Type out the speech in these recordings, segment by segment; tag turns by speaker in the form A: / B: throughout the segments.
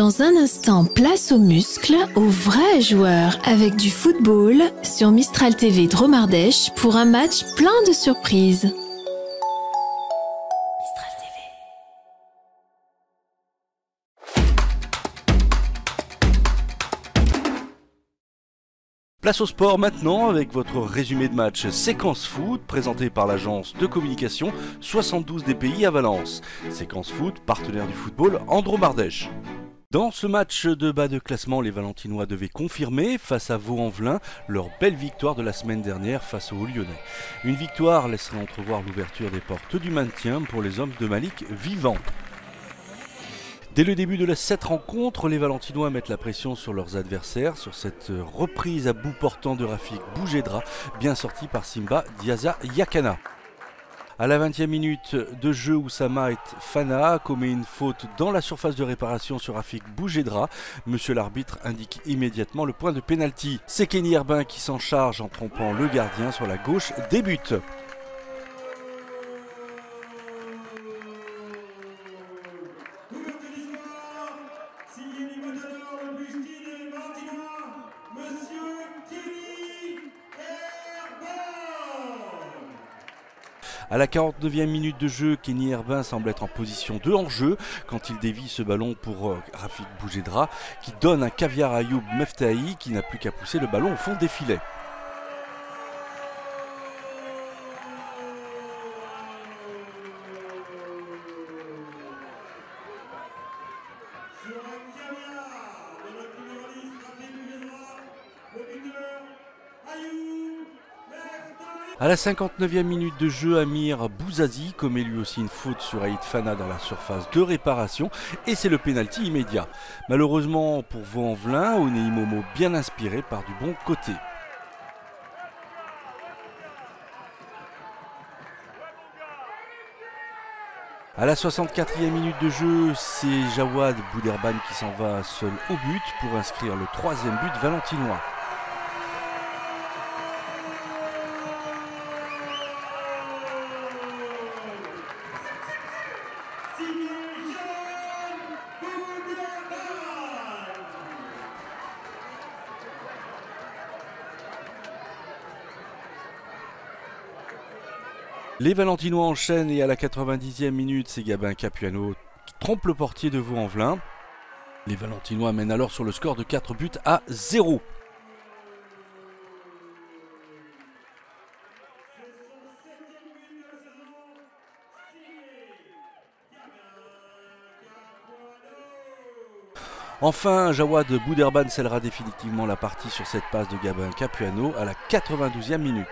A: Dans un instant, place aux muscles, aux vrais joueurs avec du football sur Mistral TV Dromardèche pour un match plein de surprises. Mistral TV.
B: Place au sport maintenant avec votre résumé de match Séquence Foot présenté par l'agence de communication 72 DPI à Valence. Séquence Foot, partenaire du football en Dromardèche. Dans ce match de bas de classement, les Valentinois devaient confirmer face à Vaux-en-Velin leur belle victoire de la semaine dernière face aux Lyonnais. Une victoire laisserait entrevoir l'ouverture des portes du maintien pour les hommes de Malik vivants. Dès le début de cette rencontre, les Valentinois mettent la pression sur leurs adversaires sur cette reprise à bout portant de Rafik Boujedra, bien sorti par Simba Diaza Yakana. À la 20e minute de jeu, Oussama Fana commet une faute dans la surface de réparation sur Rafik Boujedra. Monsieur l'arbitre indique immédiatement le point de pénalty. C'est Kenny Herbin qui s'en charge en trompant le gardien sur la gauche des buts. À la 49e minute de jeu, Kenny Herbin semble être en position de hors-jeu quand il dévie ce ballon pour Rafik Boujedra qui donne un caviar à Ayoub Meftahi qui n'a plus qu'à pousser le ballon au fond des filets. À la 59e minute de jeu, Amir Bouzazi commet lui aussi une faute sur Aïd Fana dans la surface de réparation et c'est le pénalty immédiat. Malheureusement pour Vaux-en-Velin, Onei Momo bien inspiré part du bon côté. À la 64e minute de jeu, c'est Jawad Bouderban qui s'en va seul au but pour inscrire le 3e but valentinois. Les Valentinois enchaînent et à la 90e minute, c'est Gabin Capuano qui trompe le portier de Vaux-en-Velin. Les Valentinois mènent alors sur le score de 4 buts à 0. Enfin, Jawad Bouderban scellera définitivement la partie sur cette passe de Gabin Capuano à la 92e minute.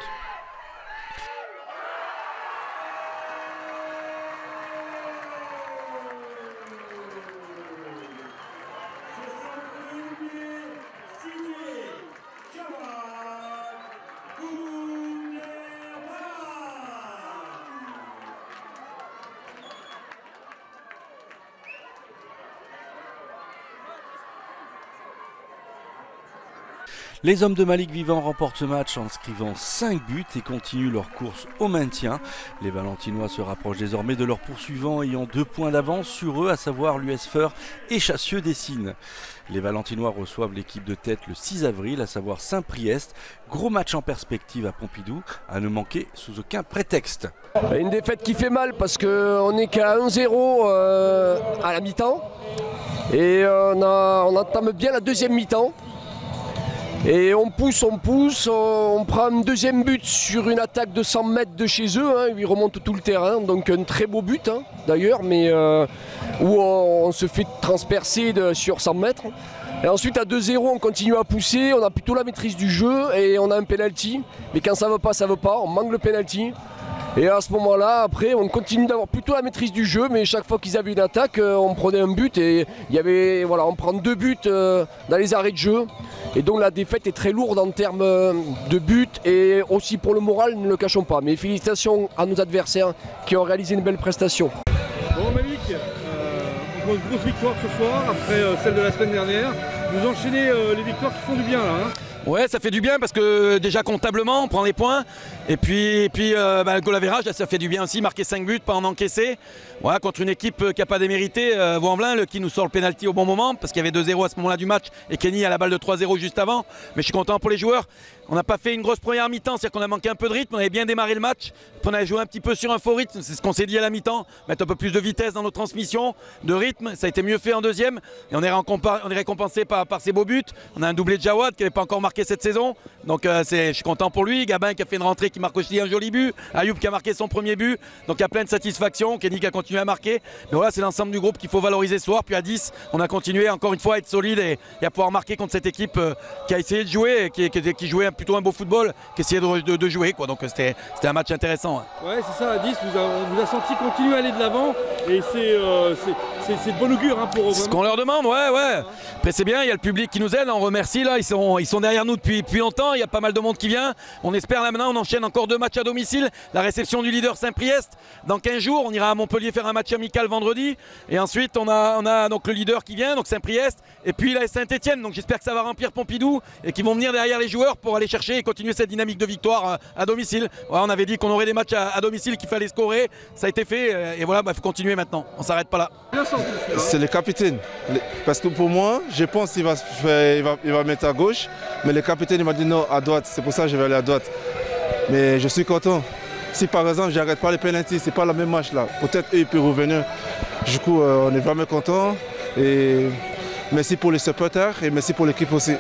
B: Les hommes de Malik Vivant remportent ce match en inscrivant 5 buts et continuent leur course au maintien. Les Valentinois se rapprochent désormais de leurs poursuivants ayant 2 points d'avance sur eux, à savoir l'US Feur et Chassieux-Dessines. Les Valentinois reçoivent l'équipe de tête le 6 avril, à savoir Saint-Priest. Gros match en perspective à Pompidou, à ne manquer sous aucun prétexte.
C: Une défaite qui fait mal parce qu'on n'est qu'à 1-0 à la mi-temps. Et on entame bien la deuxième mi-temps. Et on pousse, on prend un deuxième but sur une attaque de 100 mètres de chez eux, hein, ils remontent tout le terrain, donc un très beau but hein, d'ailleurs, mais où on se fait transpercer sur 100 mètres. Et ensuite à 2-0 on continue à pousser, on a plutôt la maîtrise du jeu et on a un penalty, mais quand ça veut pas, on manque le penalty. Et à ce moment-là, après, on continue d'avoir plutôt la maîtrise du jeu, mais chaque fois qu'ils avaient une attaque, on prenait un but et on prend 2 buts dans les arrêts de jeu. Et donc la défaite est très lourde en termes de buts et aussi pour le moral, ne le cachons pas. Mais félicitations à nos adversaires qui ont réalisé une belle prestation.
D: Bon Malik, encore une grosse victoire ce soir, après celle de la semaine dernière. Vous enchaînez les victoires qui font du bien là. Hein.
E: Ouais, ça fait du bien parce que déjà comptablement on prend les points Et puis le goal average, ça fait du bien aussi, marquer 5 buts, pas en encaisser. Voilà, contre une équipe qui n'a pas démérité, Vaux-en-Velin, qui nous sort le pénalty au bon moment, parce qu'il y avait 2-0 à ce moment-là du match, et Kenny a la balle de 3-0 juste avant. Mais je suis content pour les joueurs. On n'a pas fait une grosse première mi-temps, c'est-à-dire qu'on a manqué un peu de rythme, on avait bien démarré le match, puis on avait joué un petit peu sur un faux rythme, c'est ce qu'on s'est dit à la mi-temps, mettre un peu plus de vitesse dans nos transmissions, de rythme, ça a été mieux fait en deuxième, et on est récompensé par ces beaux buts. On a un doublé de Jawad qui n'avait pas encore marqué cette saison, donc je suis content pour lui. Gabin qui a fait une rentrée qui marque aussi un joli but, Ayoub qui a marqué son premier but, donc il y a plein de satisfaction, Kenny qui a continué à marquer, mais voilà, c'est l'ensemble du groupe qu'il faut valoriser ce soir. Puis à 10, on a continué encore une fois à être solide et à pouvoir marquer contre cette équipe qui a essayé de jouer, et qui jouait plutôt un beau football, qui essayait de jouer, quoi. Donc c'était un match intéressant.
D: Ouais, c'est ça, à 10, on vous a senti continuer à aller de l'avant, et c'est de bon augure pour eux.
E: C'est ce qu'on leur demande, ouais. Après c'est bien, il y a le public qui nous aide, on remercie là, ils sont derrière nous depuis longtemps, il y a pas mal de monde qui vient. On espère là maintenant, on enchaîne encore 2 matchs à domicile, la réception du leader Saint-Priest dans 15 jours, on ira à Montpellier faire un match amical vendredi, et ensuite on a donc le leader qui vient, donc Saint-Priest, et puis là Saint-Etienne, donc j'espère que ça va remplir Pompidou et qu'ils vont venir derrière les joueurs pour aller chercher et continuer cette dynamique de victoire à domicile. Ouais, on avait dit qu'on aurait des matchs à domicile, qu'il fallait scorer, ça a été fait, et voilà, il faut continuer maintenant, on s'arrête pas là.
F: C'est le capitaine, parce que pour moi, je pense qu'il va mettre à gauche, mais le capitaine il m'a dit non, à droite, c'est pour ça que je vais aller à droite. Mais je suis content. Si par exemple j'arrête pas les pénaltys, c'est pas le même match là, peut-être eux ils peuvent revenir. Du coup on est vraiment content, et merci pour les supporters et merci pour l'équipe aussi.